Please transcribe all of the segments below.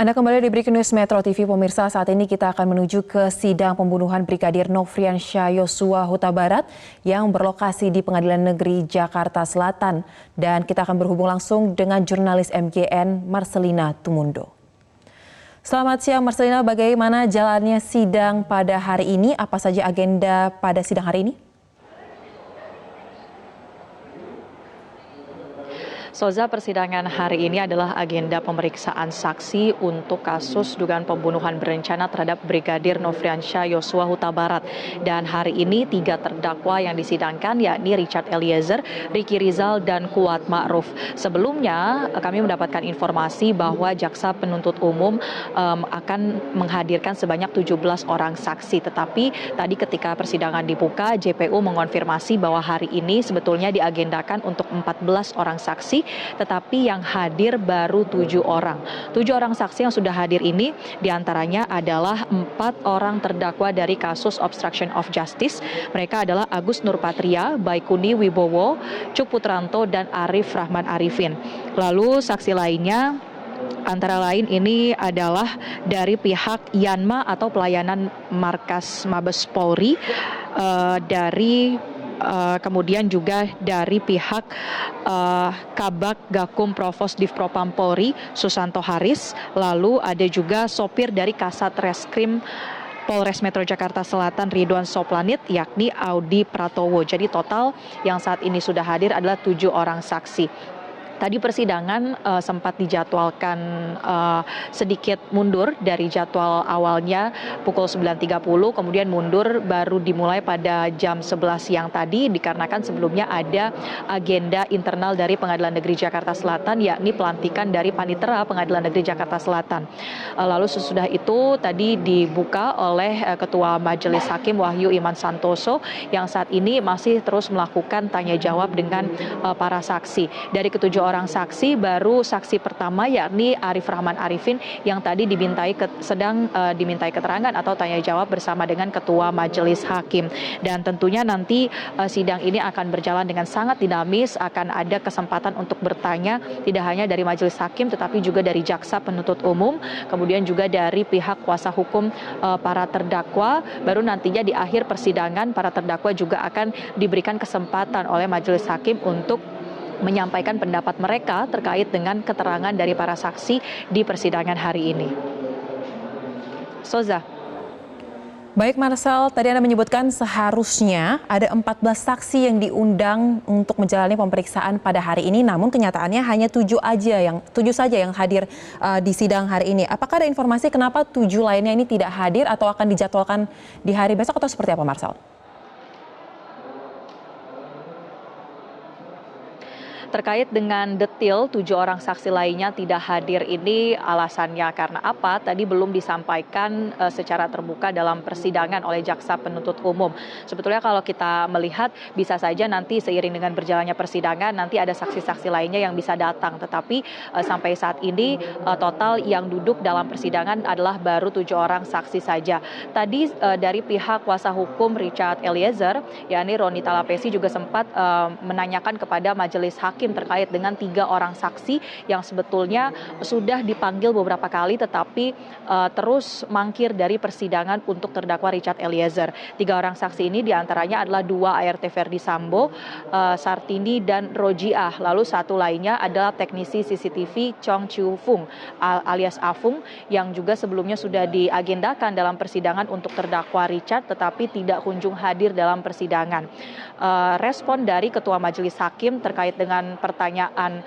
Anda kembali di Breaking News Metro TV, pemirsa. Saat ini kita akan menuju ke sidang pembunuhan Brigadir Nofriansyah Yosua Huta Barat yang berlokasi di Pengadilan Negeri Jakarta Selatan. Dan kita akan berhubung langsung dengan jurnalis MGN Marcelina Tumundo. Selamat siang Marcelina, bagaimana jalannya sidang pada hari ini? Apa saja agenda pada sidang hari ini? Soza, persidangan hari ini adalah agenda pemeriksaan saksi untuk kasus dugaan pembunuhan berencana terhadap Brigadir Nofriansyah Yosua Huta Barat. Dan hari ini 3 terdakwa yang disidangkan yakni Richard Eliezer, Ricky Rizal, dan Kuat Ma'ruf. Sebelumnya kami mendapatkan informasi bahwa jaksa penuntut umum akan menghadirkan sebanyak 17 orang saksi. Tetapi tadi ketika persidangan dibuka, JPU mengonfirmasi bahwa hari ini sebetulnya diagendakan untuk 14 orang saksi, tetapi yang hadir baru 7 orang. 7 orang saksi yang sudah hadir ini diantaranya adalah 4 orang terdakwa dari kasus obstruction of justice. Mereka adalah Agus Nurpatria, Baikuni Wibowo, Cuk Putranto, dan Arif Rahman Arifin. Lalu saksi lainnya antara lain ini adalah dari pihak Yanma atau pelayanan Markas Mabes Polri, kemudian juga dari pihak Kabak Gakum Provos Divpropam Polri Susanto Haris, lalu ada juga sopir dari Kasat Reskrim Polres Metro Jakarta Selatan Ridwan Soplanit yakni Audi Pratowo. Jadi total yang saat ini sudah hadir adalah 7 orang saksi. Tadi persidangan sempat dijadwalkan sedikit mundur dari jadwal awalnya pukul 9.30, kemudian mundur baru dimulai pada jam 11 siang tadi dikarenakan sebelumnya ada agenda internal dari Pengadilan Negeri Jakarta Selatan yakni pelantikan dari Panitera Pengadilan Negeri Jakarta Selatan. Lalu sesudah itu tadi dibuka oleh Ketua Majelis Hakim Wahyu Iman Santoso yang saat ini masih terus melakukan tanya jawab dengan para saksi. Dari ketujuh orang saksi, baru saksi pertama yakni Arif Rahman Arifin yang tadi sedang dimintai keterangan atau tanya jawab bersama dengan Ketua Majelis Hakim. Dan tentunya nanti sidang ini akan berjalan dengan sangat dinamis, akan ada kesempatan untuk bertanya tidak hanya dari Majelis Hakim tetapi juga dari jaksa penuntut umum, kemudian juga dari pihak kuasa hukum para terdakwa. Baru nantinya di akhir persidangan para terdakwa juga akan diberikan kesempatan oleh Majelis Hakim untuk menyampaikan pendapat mereka terkait dengan keterangan dari para saksi di persidangan hari ini. Soza. Baik Marcel, tadi Anda menyebutkan seharusnya ada 14 saksi yang diundang untuk menjalani pemeriksaan pada hari ini, namun kenyataannya hanya 7 saja yang hadir di sidang hari ini. Apakah ada informasi kenapa 7 lainnya ini tidak hadir atau akan dijadwalkan di hari besok atau seperti apa Marcel? Terkait dengan detail 7 orang saksi lainnya tidak hadir ini alasannya karena apa? Tadi belum disampaikan secara terbuka dalam persidangan oleh jaksa penuntut umum. Sebetulnya kalau kita melihat bisa saja nanti seiring dengan berjalannya persidangan nanti ada saksi-saksi lainnya yang bisa datang. Tetapi sampai saat ini total yang duduk dalam persidangan adalah baru 7 orang saksi saja. Tadi dari pihak kuasa hukum Richard Eliezer, yakni Roni Talapesi juga sempat menanyakan kepada Majelis Hakim terkait dengan 3 orang saksi yang sebetulnya sudah dipanggil beberapa kali tetapi terus mangkir dari persidangan untuk terdakwa Richard Eliezer. 3 orang saksi ini diantaranya adalah 2 ART Ferdi Sambo, Sartini, dan Rojiah. Lalu satu lainnya adalah teknisi CCTV Chong Chiu Fung alias Afung yang juga sebelumnya sudah diagendakan dalam persidangan untuk terdakwa Richard tetapi tidak kunjung hadir dalam persidangan. Respon dari Ketua Majelis Hakim terkait dengan pertanyaan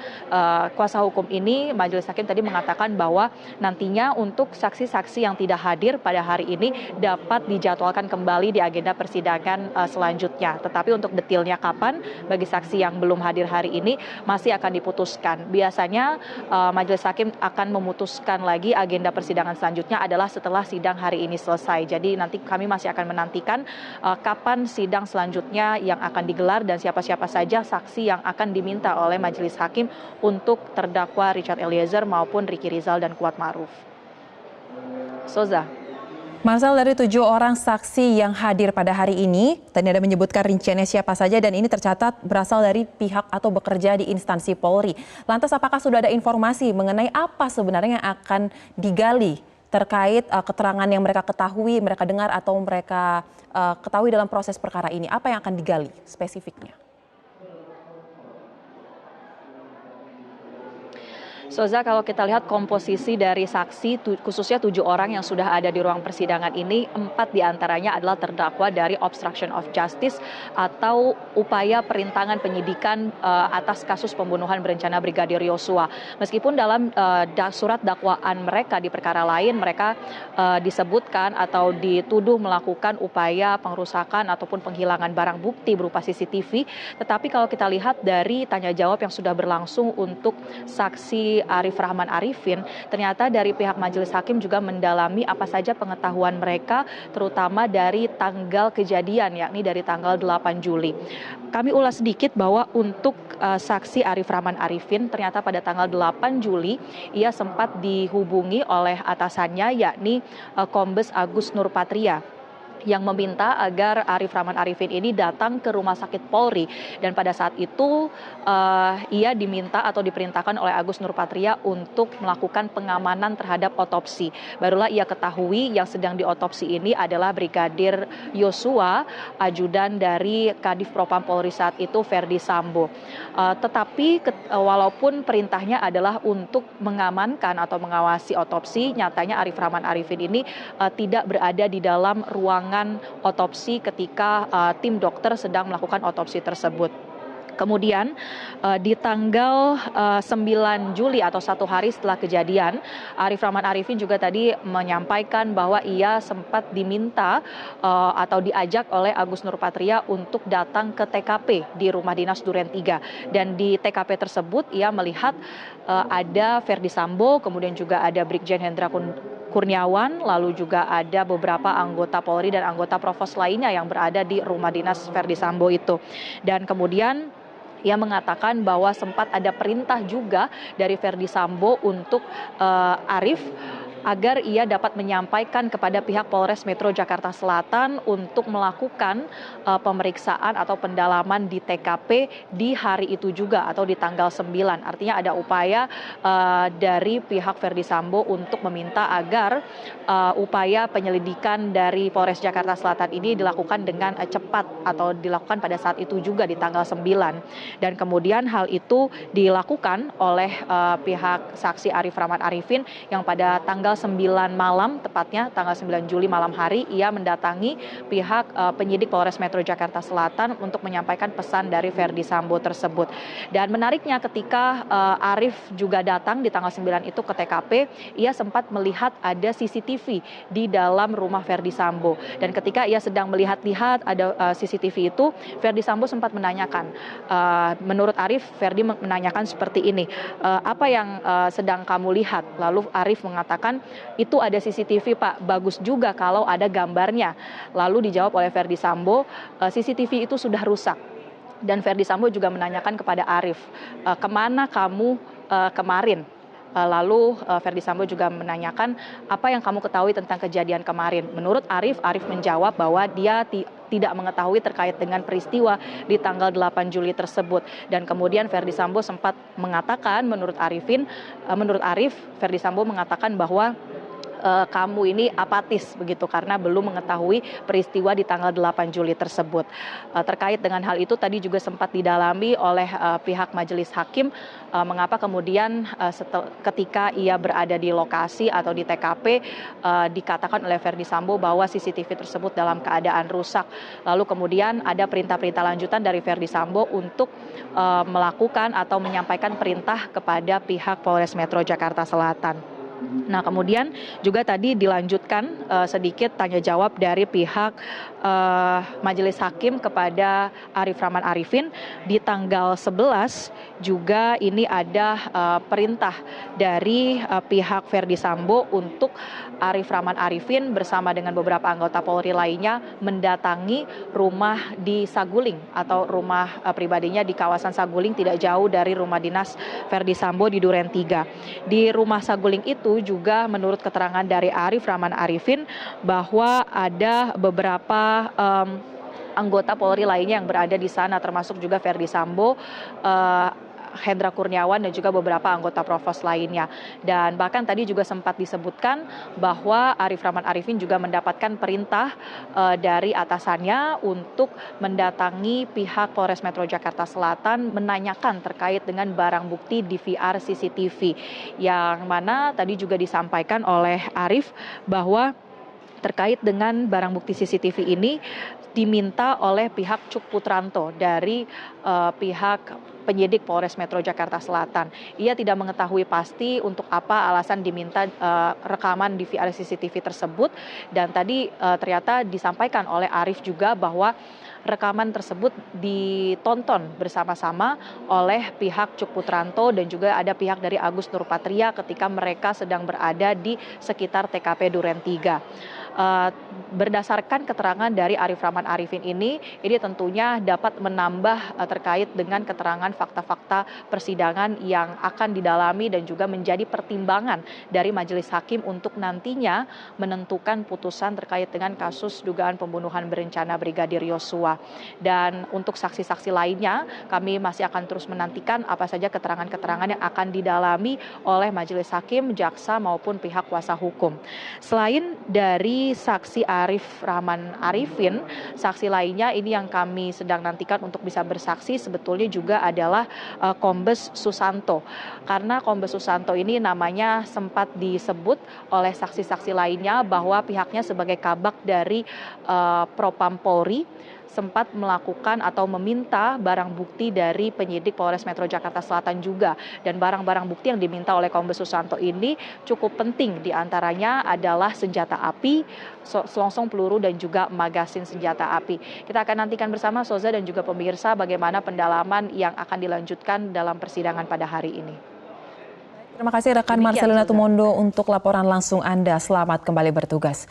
kuasa hukum ini, Majelis Hakim tadi mengatakan bahwa nantinya untuk saksi-saksi yang tidak hadir pada hari ini dapat dijadwalkan kembali di agenda persidangan selanjutnya. Tetapi untuk detailnya kapan bagi saksi yang belum hadir hari ini masih akan diputuskan. Biasanya Majelis Hakim akan memutuskan lagi agenda persidangan selanjutnya adalah setelah sidang hari ini selesai. Jadi nanti kami masih akan menantikan kapan sidang selanjutnya yang akan digelar dan siapa-siapa saja saksi yang akan diminta oleh Majelis Hakim untuk terdakwa Richard Eliezer maupun Ricky Rizal dan Kuat Ma'ruf. Soza. Marcel, dari 7 orang saksi yang hadir pada hari ini, tadi ada menyebutkan rinciannya siapa saja dan ini tercatat berasal dari pihak atau bekerja di instansi Polri. Lantas apakah sudah ada informasi mengenai apa sebenarnya yang akan digali terkait keterangan yang mereka ketahui, mereka dengar atau mereka ketahui dalam proses perkara ini? Apa yang akan digali spesifiknya? Soza, kalau kita lihat komposisi dari saksi, khususnya 7 orang yang sudah ada di ruang persidangan ini, 4 diantaranya adalah terdakwa dari obstruction of justice atau upaya perintangan penyidikan atas kasus pembunuhan berencana Brigadir Yosua. Meskipun dalam surat dakwaan mereka di perkara lain, mereka disebutkan atau dituduh melakukan upaya pengrusakan ataupun penghilangan barang bukti berupa CCTV, tetapi kalau kita lihat dari tanya jawab yang sudah berlangsung untuk saksi Arif Rahman Arifin, ternyata dari pihak majelis hakim juga mendalami apa saja pengetahuan mereka, terutama dari tanggal kejadian, yakni dari tanggal 8 Juli. Kami ulas sedikit bahwa untuk saksi Arif Rahman Arifin, ternyata pada tanggal 8 Juli, ia sempat dihubungi oleh atasannya, yakni Kombes Agus Nurpatria, yang meminta agar Arif Rahman Arifin ini datang ke rumah sakit Polri, dan pada saat itu ia diminta atau diperintahkan oleh Agus Nurpatria untuk melakukan pengamanan terhadap otopsi. Barulah ia ketahui yang sedang diotopsi ini adalah Brigadir Yosua, ajudan dari Kadif Propam Polri saat itu Ferdi Sambo. Tetapi walaupun perintahnya adalah untuk mengamankan atau mengawasi otopsi, nyatanya Arif Rahman Arifin ini tidak berada di dalam ruangan otopsi ketika tim dokter sedang melakukan otopsi tersebut. Kemudian di tanggal 9 Juli atau 1 hari setelah kejadian, Arif Rahman Arifin juga tadi menyampaikan bahwa ia sempat diminta atau diajak oleh Agus Nurpatria untuk datang ke TKP di rumah dinas Duren 3. Dan di TKP tersebut ia melihat ada Ferdi Sambo, kemudian juga ada Brigjen Hendra Kurniawan, lalu juga ada beberapa anggota Polri dan anggota Provos lainnya yang berada di rumah dinas Ferdi Sambo itu. Dan kemudian ia mengatakan bahwa sempat ada perintah juga dari Ferdi Sambo untuk Arif agar ia dapat menyampaikan kepada pihak Polres Metro Jakarta Selatan untuk melakukan pemeriksaan atau pendalaman di TKP di hari itu juga atau di tanggal 9. Artinya ada upaya dari pihak Ferdi Sambo untuk meminta agar upaya penyelidikan dari Polres Jakarta Selatan ini dilakukan dengan cepat atau dilakukan pada saat itu juga di tanggal 9. Dan kemudian hal itu dilakukan oleh pihak saksi Arif Rahman Arifin yang pada tanggal 9 malam, tepatnya tanggal 9 Juli malam hari, ia mendatangi pihak penyidik Polres Metro Jakarta Selatan untuk menyampaikan pesan dari Ferdi Sambo tersebut. Dan menariknya ketika Arif juga datang di tanggal 9 itu ke TKP, ia sempat melihat ada CCTV di dalam rumah Ferdi Sambo. Dan ketika ia sedang melihat-lihat ada CCTV itu, Ferdi Sambo sempat menanyakan, menurut Arif, Ferdi menanyakan seperti ini, apa yang sedang kamu lihat? Lalu Arif mengatakan, itu ada CCTV Pak, bagus juga kalau ada gambarnya. Lalu dijawab oleh Ferdi Sambo, CCTV itu sudah rusak. Dan Ferdi Sambo juga menanyakan kepada Arif, kemana kamu kemarin? Lalu Ferdi Sambo juga menanyakan, apa yang kamu ketahui tentang kejadian kemarin? Menurut Arif, Arif menjawab bahwa dia tidak mengetahui terkait dengan peristiwa di tanggal 8 Juli tersebut. Dan kemudian Ferdi Sambo sempat mengatakan, menurut Arif, Ferdi Sambo mengatakan bahwa kamu ini apatis begitu karena belum mengetahui peristiwa di tanggal 8 Juli tersebut. Terkait dengan hal itu tadi juga sempat didalami oleh pihak majelis hakim, mengapa kemudian ketika ia berada di lokasi atau di TKP dikatakan oleh Ferdi Sambo bahwa CCTV tersebut dalam keadaan rusak. Lalu kemudian ada perintah-perintah lanjutan dari Ferdi Sambo untuk melakukan atau menyampaikan perintah kepada pihak Polres Metro Jakarta Selatan. Nah, kemudian juga tadi dilanjutkan sedikit tanya jawab dari pihak majelis hakim kepada Arif Rahman Arifin. Di tanggal 11 juga ini ada perintah dari pihak Ferdi Sambo untuk Arif Rahman Arifin bersama dengan beberapa anggota Polri lainnya mendatangi rumah di Saguling atau rumah pribadinya di kawasan Saguling, tidak jauh dari rumah dinas Ferdi Sambo di Duren 3. Di rumah Saguling itu itu juga menurut keterangan dari Arif Rahman Arifin bahwa ada beberapa anggota Polri lainnya yang berada di sana, termasuk juga Verdi Sambo, Hendra Kurniawan dan juga beberapa anggota Provos lainnya. Dan bahkan tadi juga sempat disebutkan bahwa Arif Rahman Arifin juga mendapatkan perintah dari atasannya untuk mendatangi pihak Polres Metro Jakarta Selatan menanyakan terkait dengan barang bukti DVR CCTV, yang mana tadi juga disampaikan oleh Arif bahwa terkait dengan barang bukti CCTV ini diminta oleh pihak Cuk Putranto dari pihak penyidik Polres Metro Jakarta Selatan. Ia tidak mengetahui pasti untuk apa alasan diminta rekaman DVR CCTV tersebut, dan tadi ternyata disampaikan oleh Arif juga bahwa rekaman tersebut ditonton bersama-sama oleh pihak Cuk Putranto dan juga ada pihak dari Agus Nurpatria ketika mereka sedang berada di sekitar TKP Duren 3. Berdasarkan keterangan dari Arif Rahman Arifin ini tentunya dapat menambah terkait dengan keterangan fakta-fakta persidangan yang akan didalami dan juga menjadi pertimbangan dari majelis hakim untuk nantinya menentukan putusan terkait dengan kasus dugaan pembunuhan berencana Brigadir Yosua. Dan untuk saksi-saksi lainnya kami masih akan terus menantikan apa saja keterangan-keterangan yang akan didalami oleh majelis hakim, jaksa maupun pihak kuasa hukum. Selain dari saksi Arif Rahman Arifin, saksi lainnya ini yang kami sedang nantikan untuk bisa bersaksi sebetulnya juga adalah Kombes Susanto. Karena Kombes Susanto ini namanya sempat disebut oleh saksi-saksi lainnya bahwa pihaknya sebagai kabak dari Propam Polri sempat melakukan atau meminta barang bukti dari penyidik Polres Metro Jakarta Selatan juga. Dan barang-barang bukti yang diminta oleh Kombes Susanto ini cukup penting, diantaranya adalah senjata api, selongsong peluru dan juga magasin senjata api. Kita akan nantikan bersama Soza dan juga pemirsa bagaimana pendalaman yang akan dilanjutkan dalam persidangan pada hari ini. Terima kasih rekan Demikian, Marcelina Soza. Tumondo untuk laporan langsung Anda. Selamat kembali bertugas.